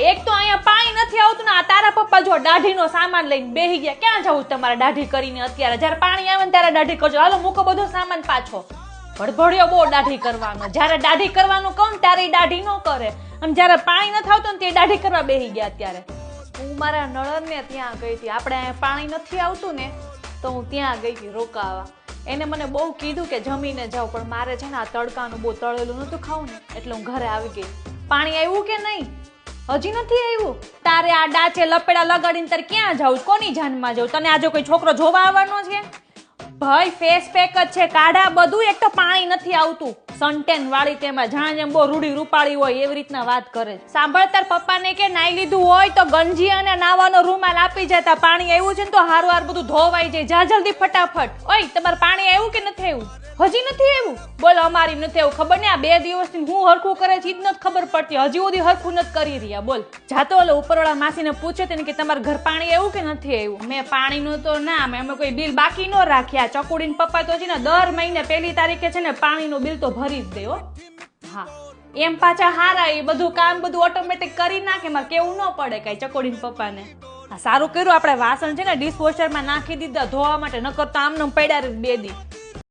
એક તો અહીંયા પાણી નથી આવતું ને આ તારા પપ્પા જો દાઢીનો સામાન લઈને બેહી ગયા. ક્યાં જવું તમારે દાઢી કરીને અત્યારે? જ્યારે પાણી આવે ને ત્યારે દાઢી કરજો. હાલો મૂકો બધો સામાન પાછો. ભડભડિયો બહુ દાઢી કરવાનો. જ્યારે દાઢી કરવાનું કહું ત્યારે એ દાઢી ન કરે અને જ્યારે પાણી નથી આવતું ને તે દાઢી કરવા બેહી ગયા. અત્યારે હું મારા નળને ત્યાં ગઈ હતી. આપણે અહીંયા પાણી નથી આવતું ને તો હું ત્યાં ગઈ હતી રોકાવા. એને મને બહુ કીધું કે જમીને જાવ, પણ મારે છે ને આ તડકાનું બહુ તળેલું નતું ખાવું ને એટલે હું ઘરે આવી ગઈ. પાણી આવ્યું કે નહીં? હજી નથી આવ્યું. તારે આ ડાચે લપેડા લગાડીને તારે ક્યાં જાવ? કોની જાનમાં જાવ? તને આજે કોઈ છોકરો જોવા આવવાનો છે? ભાઈ ફેસ પેક જ છે, કાઢા બધું. એક તો પાણી નથી આવતું. સનટેન વાળી તેમાં જાણે જેમ બહુ રૂડી રૂપાળી હોય એવી રીતના વાત કરે. સાંભળ, તાર પપ્પાને કે નાઈ લીધું હોય તો ગંજી અને નાવાનો રૂમાલ આપી જતા. પાણી આવ્યું છે ને તો હારું હાર બધું ધોવાઈ જાય. જા જલ્દી ફટાફટ. ઓય તમારે પાણી આવ્યું કે નથી આવ્યું? હજી નથી આવ્યું? બોલો અમારી નથી આવ્યું. ખબર ને આ 2 દિવસથી હું હરખું કરે છે જ નથી ખબર પડતી. હજી સુધી હરખું નથી કરી રહ્યા. બોલ જાતો ઓલો ઉપરવાળા માસીને પૂછે તેને કે તમારા ઘર પાણી આવ્યું કે નથી આવ્યું? મેં પાણીનું તો ના, અમે કોઈ બિલ બાકી ન રાખ્યા. ચકુડીને પપ્પા તો છે ને દર મહિને 1લી તારીખે છે ને પાણીનું બિલ તો ભરી જ દે હો. હા એમ પાછા હારા, એ બધું કામ બધું ઓટોમેટિક કરી નાખે. મારે કેવું ન પડે કઈ ચકોડીને પપ્પાને. સારું કર્યું આપણે વાસણ છે ને ડિશવોશરમાં નાખી દીધા ધોવા માટે, નકર તો આમને પડ્યા 2 દી.